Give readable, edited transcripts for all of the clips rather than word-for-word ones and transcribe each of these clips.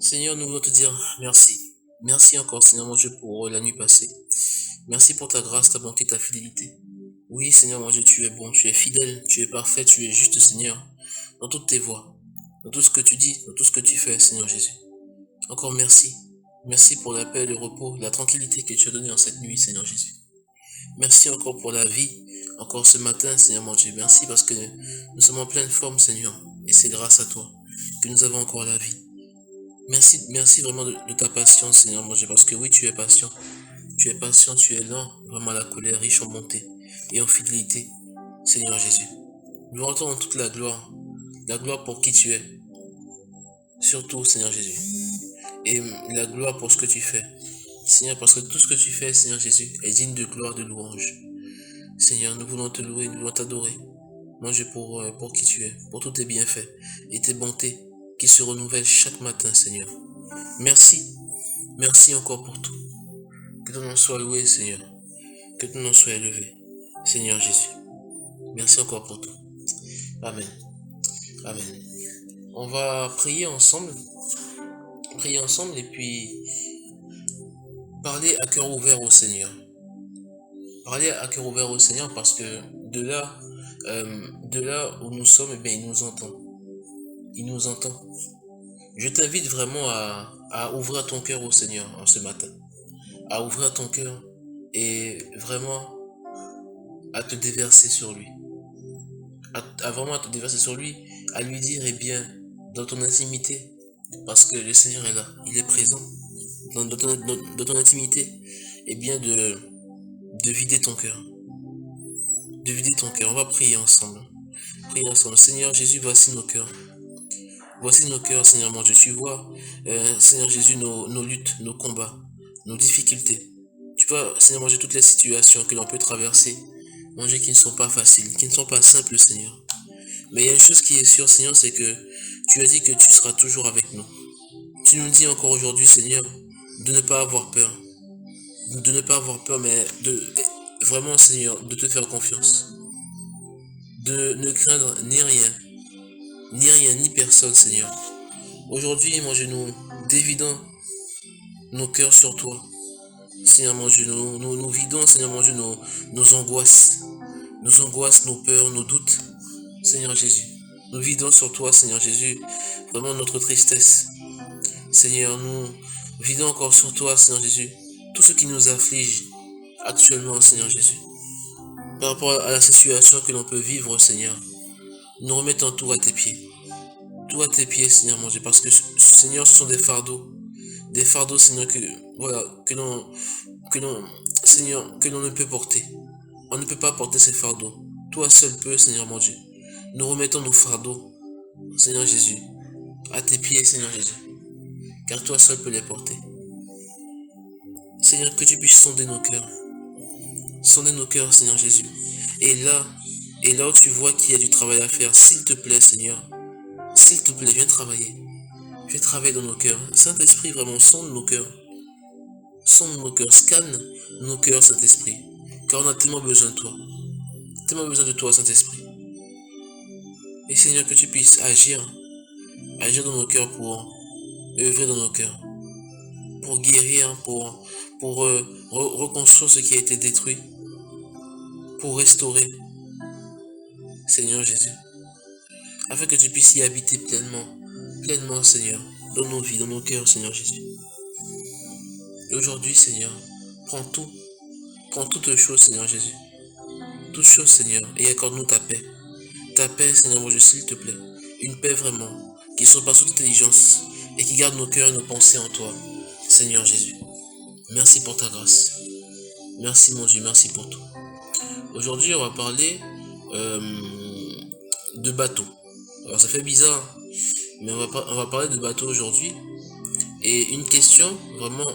Seigneur, nous voulons te dire merci. Merci encore, Seigneur mon Dieu, pour la nuit passée. Merci pour ta grâce, ta bonté, ta fidélité. Oui, Seigneur mon Dieu, tu es bon, tu es fidèle, tu es parfait, tu es juste, Seigneur, dans toutes tes voies, dans tout ce que tu dis, dans tout ce que tu fais, Seigneur Jésus. Encore merci. Merci pour la paix, le repos, la tranquillité que tu as donnée en cette nuit, Seigneur Jésus. Merci encore pour la vie, encore ce matin, Seigneur mon Dieu. Merci parce que nous sommes en pleine forme, Seigneur, et c'est grâce à toi que nous avons encore la vie. Merci vraiment de ta patience, Seigneur mon Dieu, parce que oui, tu es patient. Tu es patient, tu es lent, vraiment à la colère, riche en bonté et en fidélité, Seigneur Jésus. Nous rendons toute la gloire pour qui tu es, surtout, Seigneur Jésus, et la gloire pour ce que tu fais. Seigneur, parce que tout ce que tu fais, Seigneur Jésus, est digne de gloire, de louange. Seigneur, nous voulons te louer, nous voulons t'adorer. Mon Dieu, pour qui tu es, pour tous tes bienfaits et tes bontés qui se renouvellent chaque matin, Seigneur. Merci, merci encore pour tout. Que ton nom soit loué, Seigneur. Que ton nom soit élevé, Seigneur Jésus. Merci encore pour tout. Amen. Amen. On va prier ensemble et puis parler à cœur ouvert au Seigneur. Parler à cœur ouvert au Seigneur parce que de là où nous sommes, eh bien, il nous entend. Il nous entend. Je t'invite vraiment à ouvrir ton cœur au Seigneur en ce matin. À ouvrir ton cœur et vraiment à te déverser sur lui. À vraiment te déverser sur lui, à lui dire, eh bien, dans ton intimité, parce que le Seigneur est là, il est présent, dans ton intimité, eh bien, de vider ton cœur. De vider ton cœur. On va prier ensemble. Prier ensemble. Seigneur Jésus, voici nos cœurs. Voici nos cœurs, Seigneur mon Dieu. Tu vois, Seigneur Jésus, nos luttes, nos combats, nos difficultés. Tu vois, Seigneur mon Dieu, toutes les situations que l'on peut traverser, mon Dieu, qui ne sont pas faciles, qui ne sont pas simples, Seigneur. Mais il y a une chose qui est sûre, Seigneur, c'est que tu as dit que tu seras toujours avec nous. Tu nous dis encore aujourd'hui, Seigneur, de ne pas avoir peur. De ne pas avoir peur, mais vraiment, Seigneur, de te faire confiance. De ne craindre ni rien, ni personne, Seigneur. Aujourd'hui, mon Dieu, nous dévidons nos cœurs sur toi. Seigneur, mon Dieu, nous vidons, Seigneur, mon Dieu, nos angoisses, nos peurs, nos doutes. Seigneur Jésus, nous vidons sur toi, Seigneur Jésus, vraiment notre tristesse. Seigneur, nous vidons encore sur toi, Seigneur Jésus, tout ce qui nous afflige actuellement, Seigneur Jésus. Par rapport à la situation que l'on peut vivre, Seigneur, nous remettons tout à tes pieds. Tout à tes pieds, Seigneur mon Dieu, parce que, Seigneur, ce sont des fardeaux, Seigneur, Seigneur, que l'on ne peut porter. On ne peut pas porter ces fardeaux. Toi seul peux, Seigneur mon Dieu. Nous remettons nos fardeaux, Seigneur Jésus, à tes pieds, Seigneur Jésus, car toi seul peux les porter. Seigneur, que tu puisses sonder nos cœurs. Sonder nos cœurs, Seigneur Jésus. Et là où tu vois qu'il y a du travail à faire, s'il te plaît, Seigneur, s'il te plaît, viens travailler. Viens travailler dans nos cœurs. Saint-Esprit, vraiment, sonde nos cœurs. Sonde nos cœurs, scanne nos cœurs, Saint-Esprit. Car on a tellement besoin de toi. Tellement besoin de toi, Saint-Esprit. Et Seigneur, que tu puisses agir dans nos cœurs pour œuvrer dans nos cœurs. Pour guérir, pour reconstruire ce qui a été détruit. Pour restaurer. Seigneur Jésus. Afin que tu puisses y habiter pleinement, Seigneur, dans nos vies, dans nos cœurs, Seigneur Jésus. Et aujourd'hui, Seigneur, prends toutes choses, Seigneur Jésus. Toutes choses, Seigneur, et accorde-nous ta paix. Ta paix, Seigneur mon Dieu, s'il te plaît. Une paix vraiment, qui surpasse toute intelligence, et qui garde nos cœurs et nos pensées en toi, Seigneur Jésus. Merci pour ta grâce. Merci mon Dieu, merci pour tout. Aujourd'hui, on va parler de bateau. Alors ça fait bizarre, mais on va parler de bateau aujourd'hui. Et une question vraiment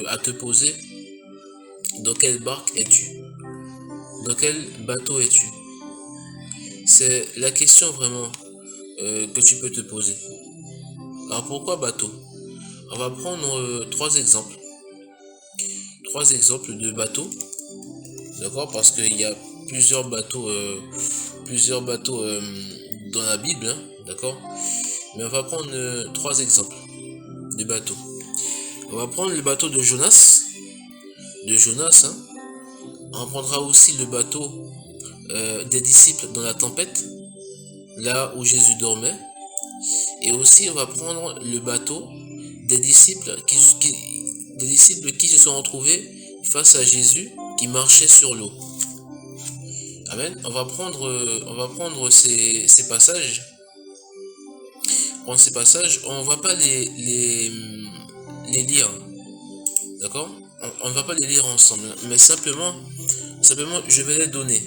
à te poser. Dans quelle barque es-tu? Dans quel bateau es-tu? C'est la question vraiment que tu peux te poser. Alors pourquoi bateau? On va prendre trois exemples. Trois exemples de bateaux. D'accord? Parce qu'il y a plusieurs bateaux dans la Bible. Hein, d'accord? Mais on va prendre trois exemples. de bateaux. On va prendre le bateau de Jonas, hein. On prendra aussi le bateau des disciples dans la tempête, là où Jésus dormait. Et aussi, on va prendre le bateau des disciples qui se sont retrouvés face à Jésus qui marchait sur l'eau. Amen. On va prendre ces passages. On ne va pas les lire. D'accord? On ne va pas les lire ensemble, mais simplement je vais les donner,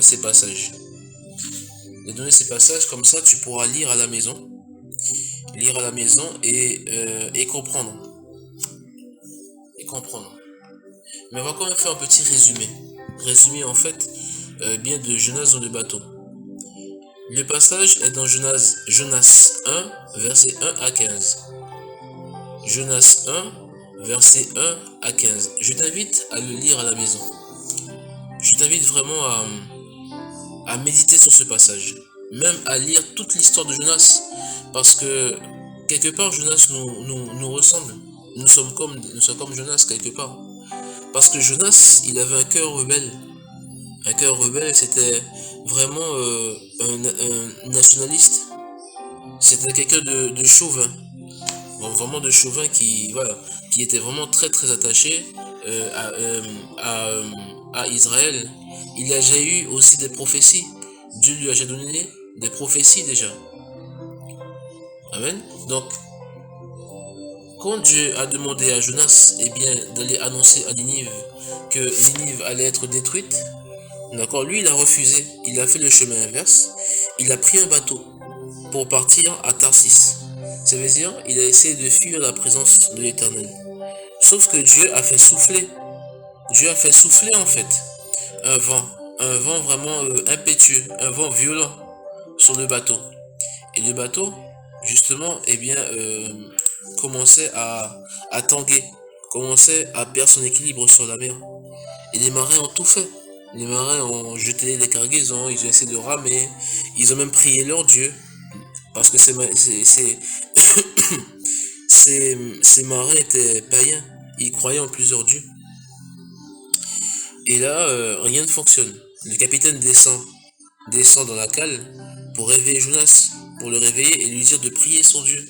ces passages. Comme ça tu pourras lire à la maison. Et comprendre. Mais on va quand même faire un petit résumé en fait, bien de Jonas dans le bateau. Le passage est dans Jonas 1, verset 1 à 15. Jonas 1, verset 1 à 15. Je t'invite à le lire à la maison. Je t'invite vraiment à méditer sur ce passage. Même à lire toute l'histoire de Jonas. Parce que quelque part, Jonas nous ressemble. Nous sommes comme Jonas quelque part. Parce que Jonas, il avait un cœur rebelle. Un cœur rebelle, c'était vraiment un nationaliste. C'était quelqu'un de chauvin. Vraiment de chauvin qui était vraiment très très attaché à Israël. Il a déjà eu aussi des prophéties. Dieu lui a déjà donné des prophéties déjà. Amen. Donc, quand Dieu a demandé à Jonas d'aller annoncer à Ninive que Ninive allait être détruite, d'accord, lui il a refusé. Il a fait le chemin inverse. Il a pris un bateau pour partir à Tarsis. Ça veut dire il a essayé de fuir la présence de l'Éternel. Sauf que Dieu a fait souffler en fait un vent vraiment impétueux, un vent violent sur le bateau. Et le bateau, justement, commençait à tanguer, commençait à perdre son équilibre sur la mer. Et les marins ont tout fait. Les marins ont jeté les cargaisons, ils ont essayé de ramer, ils ont même prié leur Dieu. Parce que ces marins étaient païens, ils croyaient en plusieurs dieux. Et là, rien ne fonctionne. Le capitaine descend dans la cale pour réveiller Jonas, pour le réveiller et lui dire de prier son Dieu.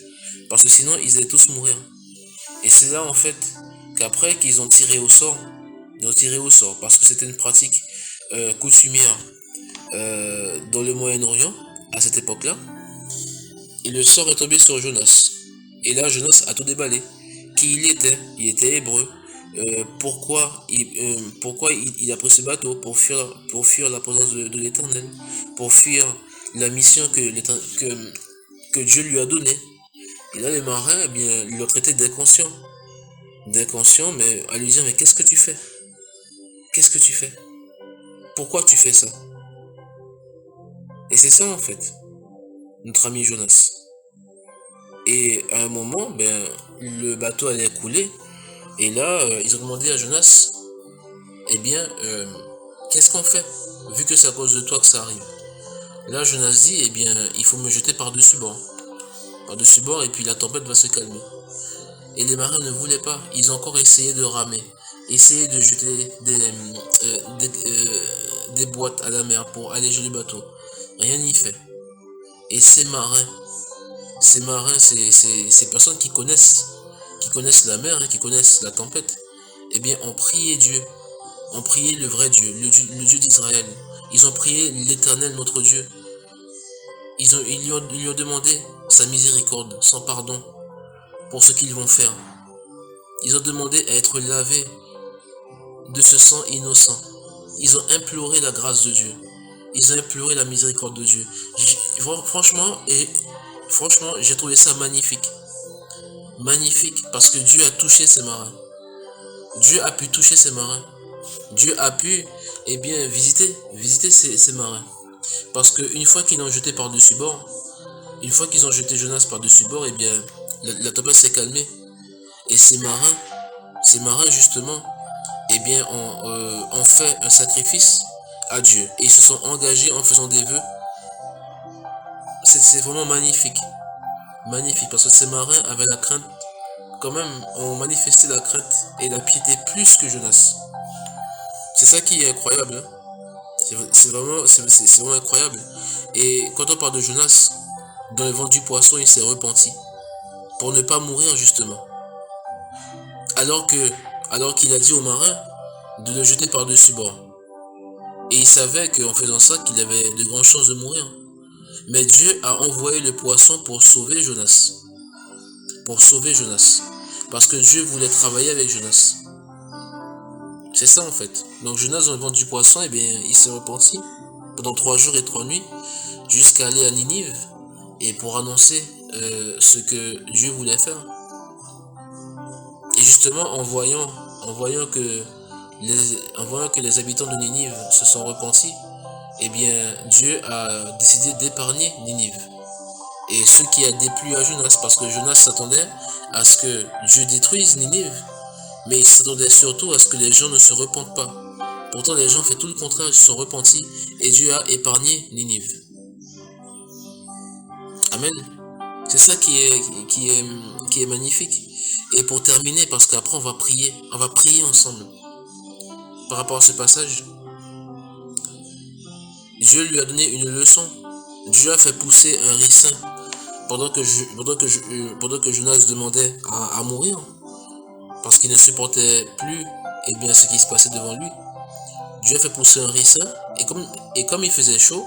Parce que sinon, ils allaient tous mourir. Et c'est là, en fait, qu'après qu'ils ont tiré au sort, parce que c'était une pratique coutumière dans le Moyen-Orient, à cette époque-là. Et le sort est tombé sur Jonas. Et là, Jonas a tout déballé. Qui il était hébreu. Pourquoi il a pris ce bateau pour fuir la présence de l'Éternel, pour fuir la mission que Dieu lui a donnée. Et là, les marins, ils l'ont traité d'inconscient, mais à lui dire, mais qu'est-ce que tu fais? Pourquoi tu fais ça? Et c'est ça en fait, notre ami Jonas. Et à un moment, le bateau allait couler. Et là, ils ont demandé à Jonas, qu'est-ce qu'on fait? Vu que c'est à cause de toi que ça arrive. Là, Jonas dit, il faut me jeter par-dessus bord. Par-dessus bord, et puis la tempête va se calmer. Et les marins ne voulaient pas. Ils ont encore essayé de ramer. Essayé de jeter des boîtes à la mer pour alléger le bateau. Rien n'y fait. Et ces marins, ces personnes qui connaissent la mer, qui connaissent la tempête, ont prié Dieu, ont prié le vrai Dieu, le Dieu d'Israël. Ils ont prié l'Éternel, notre Dieu. Ils lui ont demandé sa miséricorde, son pardon pour ce qu'ils vont faire. Ils ont demandé à être lavés de ce sang innocent. Ils ont imploré la grâce de Dieu. Ils ont imploré la miséricorde de Dieu. Franchement, j'ai trouvé ça magnifique. Magnifique, parce que Dieu a touché ces marins. Dieu a pu toucher ces marins. Dieu a pu, visiter ces marins. Parce qu'une fois qu'ils l'ont jeté par-dessus bord, une fois qu'ils ont jeté Jonas par-dessus bord, la tempête s'est calmée. Et ces marins justement, ont fait un sacrifice à Dieu. Et ils se sont engagés en faisant des vœux. C'est vraiment magnifique. Magnifique, parce que ces marins avaient la crainte quand même, ont manifesté la crainte et la piété plus que Jonas. C'est ça qui est incroyable. Hein. C'est vraiment incroyable. Et quand on parle de Jonas, dans le ventre du poisson, il s'est repenti pour ne pas mourir justement. Alors qu'il a dit aux marins de le jeter par-dessus bord. Et il savait qu'en faisant ça, qu'il avait de grandes chances de mourir. Mais Dieu a envoyé le poisson pour sauver Jonas. Pour sauver Jonas. Parce que Dieu voulait travailler avec Jonas. C'est ça en fait. Donc Jonas dans le ventre du poisson, eh bien, il s'est repenti pendant 3 jours et 3 nuits jusqu'à aller à Ninive et pour annoncer ce que Dieu voulait faire. Et justement en voyant que les habitants de Ninive se sont repentis, eh bien Dieu a décidé d'épargner Ninive. Et ce qui a déplu à Jonas, parce que Jonas s'attendait à ce que Dieu détruise Ninive, mais il s'attendait surtout à ce que les gens ne se repentent pas. Pourtant les gens font tout le contraire, ils se sont repentis et Dieu a épargné Ninive. Amen. C'est ça qui est magnifique. Et pour terminer, parce qu'après on va prier ensemble. Par rapport à ce passage, Dieu lui a donné une leçon. Dieu a fait pousser un ricin pendant que Jonas demandait à mourir, parce qu'il ne supportait plus ce qui se passait devant lui. Dieu a fait pousser un ricin, et comme il faisait chaud,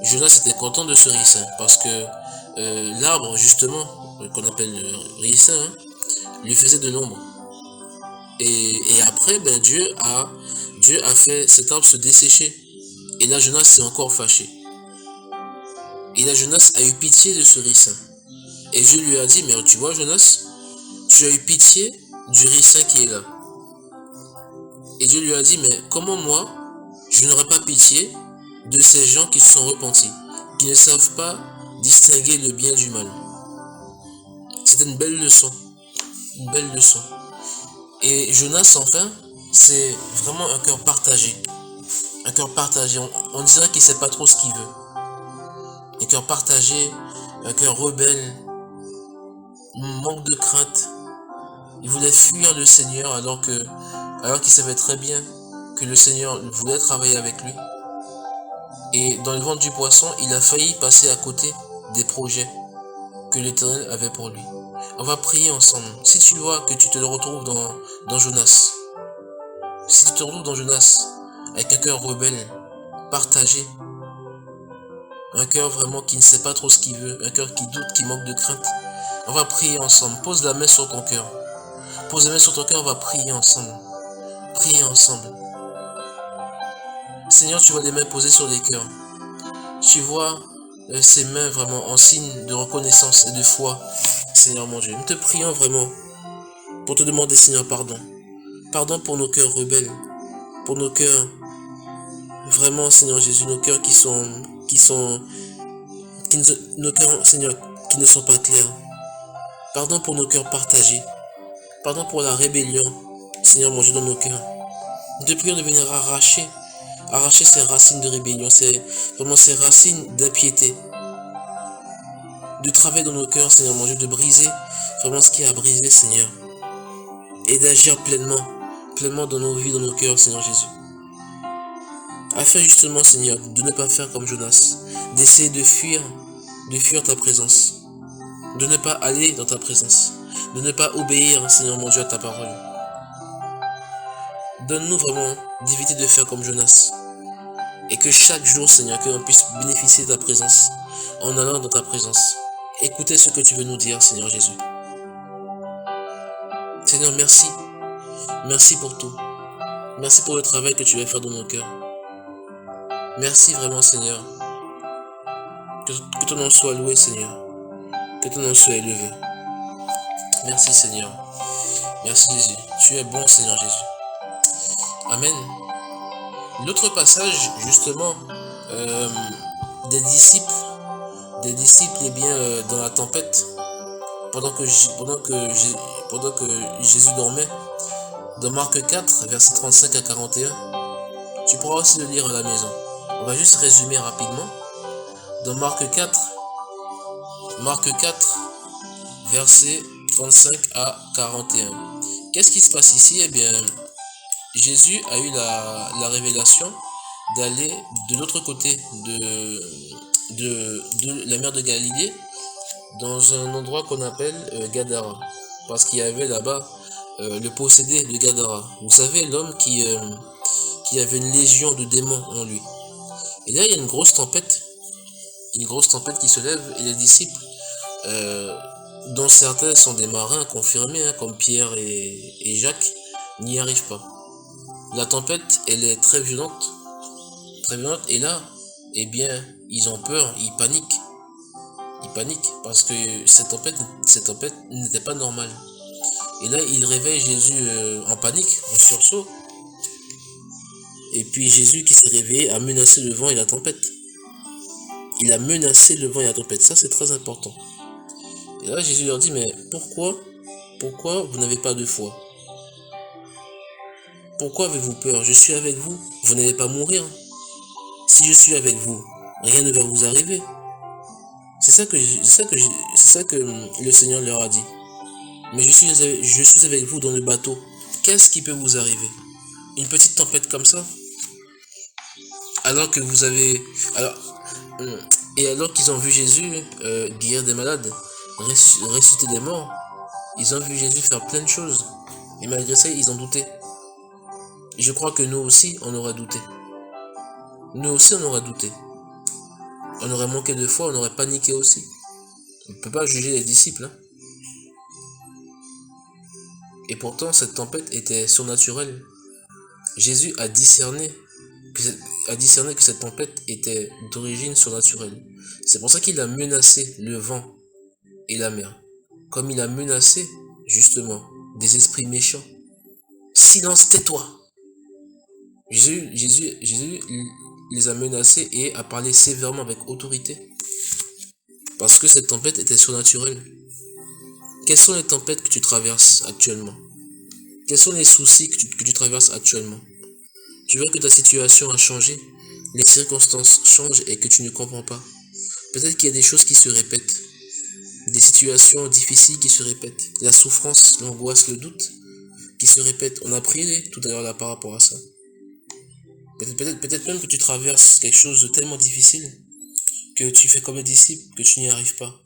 Jonas était content de ce ricin, parce que l'arbre, justement, qu'on appelle le ricin, lui faisait de l'ombre. Et après, Dieu a fait cet arbre se dessécher. Et là, Jonas s'est encore fâché. Et là, Jonas a eu pitié de ce ricin. Et Dieu lui a dit, mais tu vois, Jonas, tu as eu pitié du ricin qui est là. Et Dieu lui a dit, mais comment moi, je n'aurai pas pitié de ces gens qui se sont repentis, qui ne savent pas distinguer le bien du mal. C'était une belle leçon. Une belle leçon. Et Jonas, enfin, c'est vraiment un cœur partagé. Un cœur partagé. On dirait qu'il ne sait pas trop ce qu'il veut. Un cœur partagé, un cœur rebelle, manque de crainte. Il voulait fuir le Seigneur alors qu'il savait très bien que le Seigneur voulait travailler avec lui. Et dans le ventre du poisson, il a failli passer à côté des projets que l'Éternel avait pour lui. On va prier ensemble. Si tu vois que tu te retrouves dans Jonas, si tu te retrouves dans Jonas, avec un cœur rebelle, partagé, un cœur vraiment qui ne sait pas trop ce qu'il veut, un cœur qui doute, qui manque de crainte, on va prier ensemble. Pose la main sur ton cœur. Pose la main sur ton cœur, on va prier ensemble. Prier ensemble. Seigneur, tu vois les mains posées sur les cœurs. Tu vois ces mains vraiment en signe de reconnaissance et de foi, Seigneur mon Dieu. Nous te prions vraiment pour te demander, Seigneur, pardon. Pardon pour nos cœurs rebelles, pour nos cœurs, vraiment, Seigneur Jésus, nos cœurs nos cœurs, Seigneur, qui ne sont pas clairs. Pardon pour nos cœurs partagés. Pardon pour la rébellion, Seigneur mon Dieu, dans nos cœurs. Nous te prions de venir arracher ces racines de rébellion, vraiment ces racines d'impiété. De travailler dans nos cœurs, Seigneur mon Dieu, de briser vraiment ce qui a brisé, Seigneur. Et d'agir pleinement dans nos vies, dans nos cœurs, Seigneur Jésus. Afin justement, Seigneur, de ne pas faire comme Jonas, d'essayer de fuir ta présence, de ne pas aller dans ta présence, de ne pas obéir, Seigneur mon Dieu, à ta parole. Donne-nous vraiment d'éviter de faire comme Jonas, et que chaque jour, Seigneur, que l'on puisse bénéficier de ta présence, en allant dans ta présence. Écoutez ce que tu veux nous dire, Seigneur Jésus. Seigneur, merci. Merci pour tout. Merci pour le travail que tu vas faire dans nos cœurs. Merci vraiment, Seigneur. Que ton nom soit loué, Seigneur. Que ton nom soit élevé. Merci, Seigneur. Merci, Jésus. Tu es bon, Seigneur Jésus. Amen. L'autre passage, justement, des disciples, dans la tempête, pendant que Jésus dormait, dans Marc 4, versets 35 à 41, tu pourras aussi le lire à la maison. On va juste résumer rapidement. Dans Marc 4, verset 35 à 41. Qu'est-ce qui se passe ici? Eh bien, Jésus a eu la révélation d'aller de l'autre côté de la mer de Galilée, dans un endroit qu'on appelle Gadara. Parce qu'il y avait là-bas le possédé de Gadara. Vous savez, l'homme qui avait une légion de démons en lui. Et là, il y a une grosse tempête qui se lève, et les disciples, dont certains sont des marins confirmés, hein, comme Pierre et Jacques, n'y arrivent pas. La tempête, elle est très violente, et là, eh bien, ils ont peur, ils paniquent, parce que cette tempête n'était pas normale. Et là, ils réveillent Jésus en panique, en sursaut. Et puis Jésus qui s'est réveillé a menacé le vent et la tempête. Il a menacé le vent et la tempête, ça c'est très important. Et là, Jésus leur dit, mais pourquoi vous n'avez pas de foi? Pourquoi avez-vous peur? Je suis avec vous, vous n'allez pas mourir. Si je suis avec vous, rien ne va vous arriver. C'est ça que le Seigneur leur a dit. Mais je suis avec vous dans le bateau. Qu'est-ce qui peut vous arriver? Une petite tempête comme ça? Alors que vous avez... alors qu'ils ont vu Jésus guérir des malades, ressusciter des morts, ils ont vu Jésus faire plein de choses. Et malgré ça, ils ont douté. Je crois que nous aussi, on aura douté. Nous aussi, on aura douté. On aurait manqué de foi, on aurait paniqué aussi. On ne peut pas juger les disciples. Hein. Et pourtant, cette tempête était surnaturelle. Jésus a discerné que cette tempête était d'origine surnaturelle. C'est pour ça qu'il a menacé le vent et la mer. Comme il a menacé, justement, des esprits méchants. Silence, tais-toi! Jésus les a menacés et a parlé sévèrement avec autorité. Parce que cette tempête était surnaturelle. Quelles sont les tempêtes que tu traverses actuellement? Quels sont les soucis que tu traverses actuellement? Tu vois que ta situation a changé, les circonstances changent et que tu ne comprends pas. Peut-être qu'il y a des choses qui se répètent, des situations difficiles qui se répètent, la souffrance, l'angoisse, le doute qui se répètent. On a prié tout à l'heure là par rapport à ça. Peut-être même que tu traverses quelque chose de tellement difficile que tu fais comme les disciples, que tu n'y arrives pas.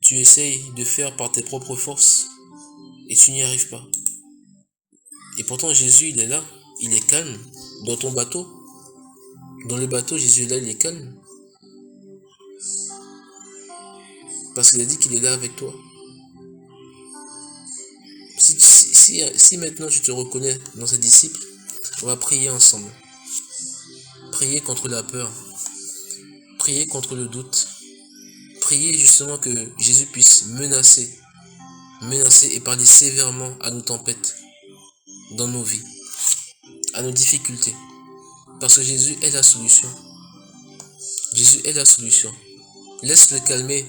Tu essayes de faire par tes propres forces et tu n'y arrives pas. Et pourtant Jésus, il est là, il est calme dans ton bateau. Dans le bateau, Jésus est là, il est calme. Parce qu'il a dit qu'il est là avec toi. Si maintenant tu te reconnais dans ses disciples, on va prier ensemble. Prier contre la peur. Prier contre le doute. Prier justement que Jésus puisse menacer et parler sévèrement à nos tempêtes, dans nos vies, à nos difficultés. Parce que Jésus est la solution. Jésus est la solution. Laisse-le calmer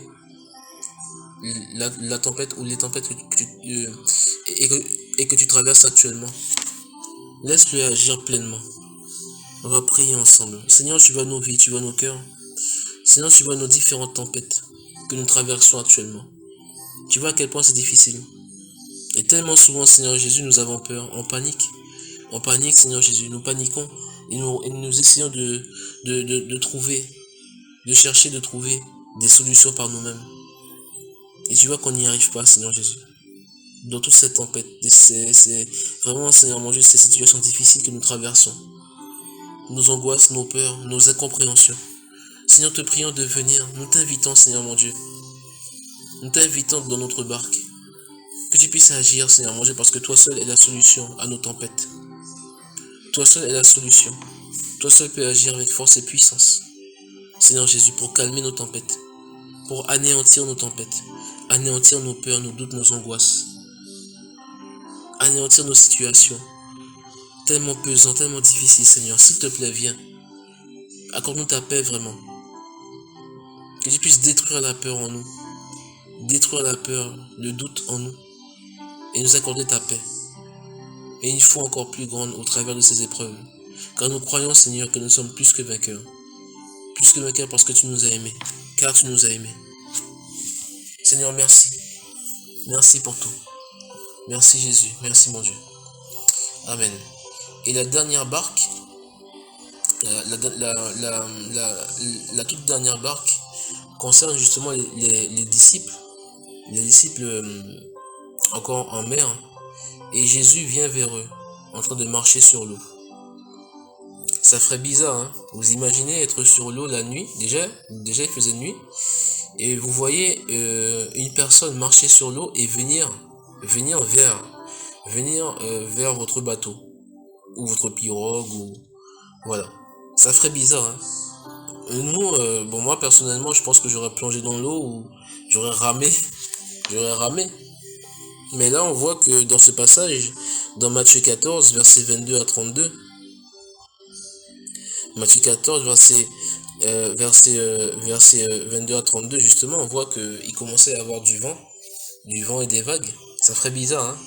la tempête ou les tempêtes que tu traverses actuellement. Laisse-le agir pleinement. On va prier ensemble. Seigneur, tu vois nos vies, tu vois nos cœurs. Seigneur, tu vois nos différentes tempêtes que nous traversons actuellement. Tu vois à quel point c'est difficile. Et tellement souvent, Seigneur Jésus, nous avons peur. On panique. On panique, Seigneur Jésus. Nous paniquons. Et nous essayons de trouver, de chercher, de trouver des solutions par nous-mêmes. Et tu vois qu'on n'y arrive pas, Seigneur Jésus. Dans toute cette tempête, c'est vraiment, Seigneur mon Dieu, ces situations difficiles que nous traversons. Nos angoisses, nos peurs, nos incompréhensions. Seigneur, te prions de venir. Nous t'invitons, Seigneur mon Dieu. Nous t'invitons dans notre barque. Que tu puisses agir, Seigneur mon Dieu, parce que toi seul es la solution à nos tempêtes. Toi seul es la solution. Toi seul peux agir avec force et puissance. Seigneur Jésus, pour calmer nos tempêtes. Pour anéantir nos tempêtes. Anéantir nos peurs, nos doutes, nos angoisses. Anéantir nos situations. Tellement pesantes, tellement difficiles, Seigneur. S'il te plaît, viens. Accorde-nous ta paix vraiment. Que tu puisses détruire la peur en nous. Détruire la peur, le doute en nous. Et nous accorder ta paix. Et une foi encore plus grande au travers de ces épreuves. Car nous croyons, Seigneur, que nous sommes plus que vainqueurs. Plus que vainqueurs parce que tu nous as aimés. Car tu nous as aimés. Seigneur, merci. Merci pour tout. Merci Jésus. Merci mon Dieu. Amen. Et la dernière barque, la toute dernière barque concerne justement les disciples. Les disciples encore en mer. Et Jésus vient vers eux, en train de marcher sur l'eau. Ça ferait bizarre, hein? Vous imaginez être sur l'eau la nuit, déjà il faisait nuit, et vous voyez une personne marcher sur l'eau et venir vers votre bateau, ou votre pirogue, ou voilà. Ça ferait bizarre, hein? Nous, bon moi personnellement, je pense que j'aurais plongé dans l'eau ou j'aurais ramé, j'aurais ramé. Mais là, on voit que dans ce passage, dans Matthieu 14, versets 22 à 32, Matthieu 14, verset 22 à 32, justement, on voit qu'il commençait à avoir du vent et des vagues. Ça ferait bizarre, hein?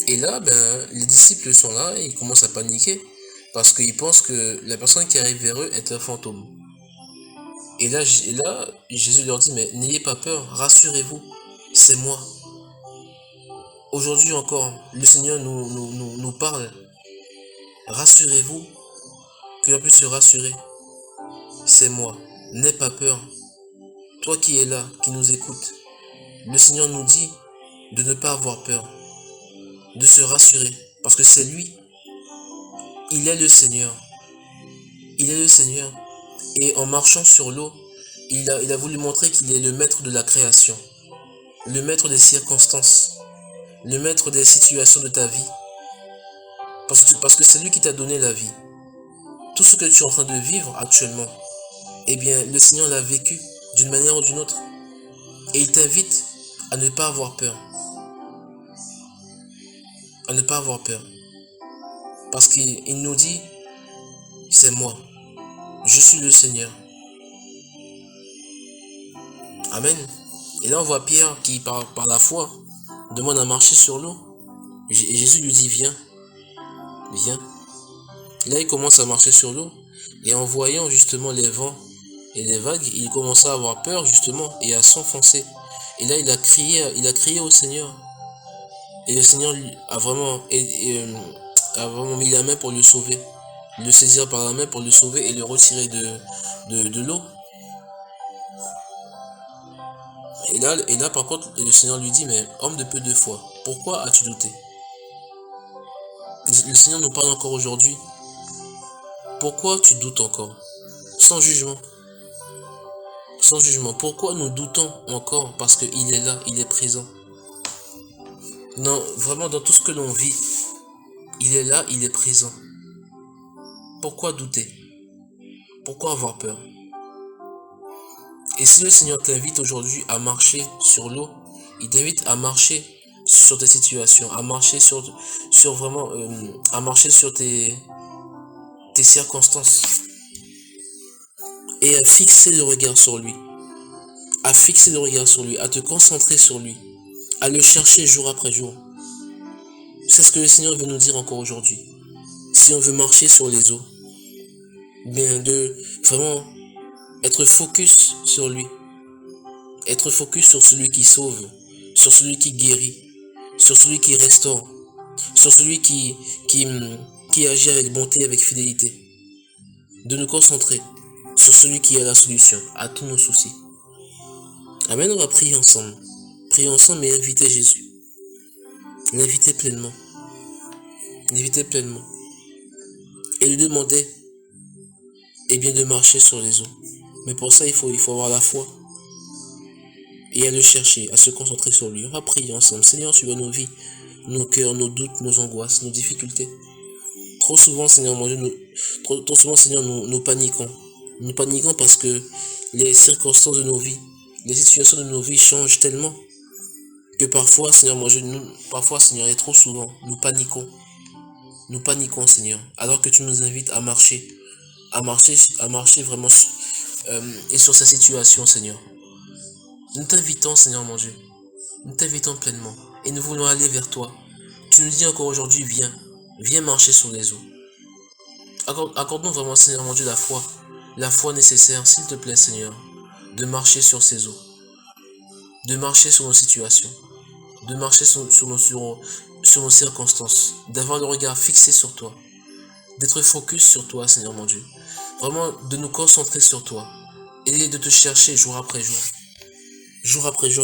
Et là, ben, les disciples sont là et ils commencent à paniquer parce qu'ils pensent que la personne qui arrive vers eux est un fantôme. Et là, Jésus leur dit, mais n'ayez pas peur, rassurez-vous, c'est moi. Aujourd'hui encore, le Seigneur nous parle. Rassurez-vous, que l'on puisse se rassurer. C'est moi, n'aie pas peur. Toi qui es là, qui nous écoute, le Seigneur nous dit de ne pas avoir peur, de se rassurer, parce que c'est lui. Il est le Seigneur. Il est le Seigneur. Et en marchant sur l'eau, il a voulu montrer qu'il est le maître de la création, le maître des circonstances, le maître des situations de ta vie. Parce que c'est lui qui t'a donné la vie. Tout ce que tu es en train de vivre actuellement, eh bien, le Seigneur l'a vécu d'une manière ou d'une autre. Et il t'invite à ne pas avoir peur. À ne pas avoir peur. Parce qu'il nous dit, c'est moi. Je suis le Seigneur. Amen. Et là, on voit Pierre qui, par la foi, demande à marcher sur l'eau. Et Jésus lui dit, viens. Viens. Là, il commence à marcher sur l'eau. Et en voyant justement les vents et les vagues, il commença à avoir peur justement et à s'enfoncer. Et là, il a crié au Seigneur. Et le Seigneur a vraiment mis la main pour le sauver. Le saisir par la main pour le sauver et le retirer de l'eau. Et là, par contre, le Seigneur lui dit, mais homme de peu de foi, pourquoi as-tu douté? Le Seigneur nous parle encore aujourd'hui. Pourquoi tu doutes encore? Sans jugement. Sans jugement. Pourquoi nous doutons encore? Parce qu'il est là, il est présent. Non, vraiment dans tout ce que l'on vit, il est là, il est présent. Pourquoi douter? Pourquoi avoir peur? Et si le Seigneur t'invite aujourd'hui à marcher sur l'eau, il t'invite à marcher sur tes situations, à marcher sur vraiment, à marcher sur tes circonstances et à fixer le regard sur lui, à fixer le regard sur lui, à te concentrer sur lui, à le chercher jour après jour. C'est ce que le Seigneur veut nous dire encore aujourd'hui. Si on veut marcher sur les eaux, bien de vraiment être focus sur lui, être focus sur celui qui sauve, sur celui qui guérit, sur celui qui restaure, sur celui qui agit avec bonté, avec fidélité. De nous concentrer sur celui qui a la solution à tous nos soucis. Amen, on va prier ensemble. Prier ensemble et inviter Jésus. L'inviter pleinement. L'inviter pleinement. Et lui demander, eh bien, de marcher sur les eaux. Mais pour ça, il faut avoir la foi. Et à le chercher, à se concentrer sur lui. On va prier ensemble. Seigneur, tu vois nos vies, nos cœurs, nos doutes, nos angoisses, nos difficultés. Trop souvent, Seigneur, trop souvent, Seigneur, nous paniquons. Nous paniquons parce que les circonstances de nos vies, les situations de nos vies changent tellement que parfois, Seigneur, et trop souvent, nous paniquons. Nous paniquons, Seigneur, alors que tu nous invites à marcher vraiment et sur ces situations, Seigneur. Nous t'invitons, Seigneur mon Dieu. Nous t'invitons pleinement et nous voulons aller vers toi. Tu nous dis encore aujourd'hui, viens marcher sur les eaux. Accorde-nous vraiment, Seigneur mon Dieu, la foi nécessaire, s'il te plaît, Seigneur, de marcher sur ces eaux. de marcher sur nos situations, de marcher sur nos circonstances, d'avoir le regard fixé sur toi, d'être focus sur toi, Seigneur mon Dieu. Vraiment de nous concentrer sur toi et de te chercher jour après jour,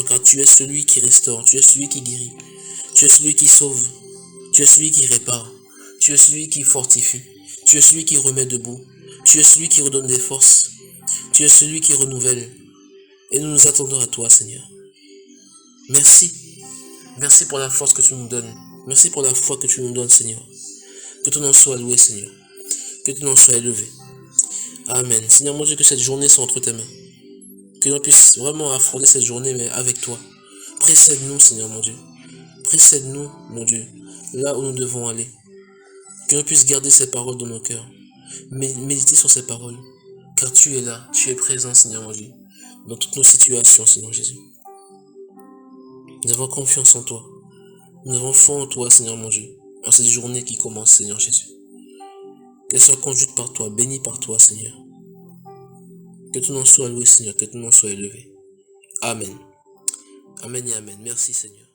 car tu es celui qui restaure, tu es celui qui guérit, tu es celui qui sauve, tu es celui qui répare, tu es celui qui fortifie, tu es celui qui remet debout, tu es celui qui redonne des forces, tu es celui qui renouvelle. Et nous nous attendons à toi, Seigneur. Merci. Merci pour la force que tu nous donnes. Merci pour la foi que tu nous donnes, Seigneur. Que ton nom soit loué, Seigneur. Que ton nom soit élevé. Amen. Seigneur mon Dieu, que cette journée soit entre tes mains. Que l'on puisse vraiment affronter cette journée, mais avec toi. Précède-nous, Seigneur mon Dieu. Précède-nous, mon Dieu, là où nous devons aller. Que l'on puisse garder ces paroles dans nos cœurs. Méditer sur ces paroles. Car tu es là, tu es présent, Seigneur mon Dieu, dans toutes nos situations, Seigneur Jésus. Nous avons confiance en toi. Nous avons foi en toi, Seigneur mon Dieu, en cette journée qui commence, Seigneur Jésus. Qu'elle soit conduite par toi, bénie par toi, Seigneur. Que ton nom soit loué, Seigneur, que ton nom soit élevé. Amen. Amen et amen. Merci, Seigneur.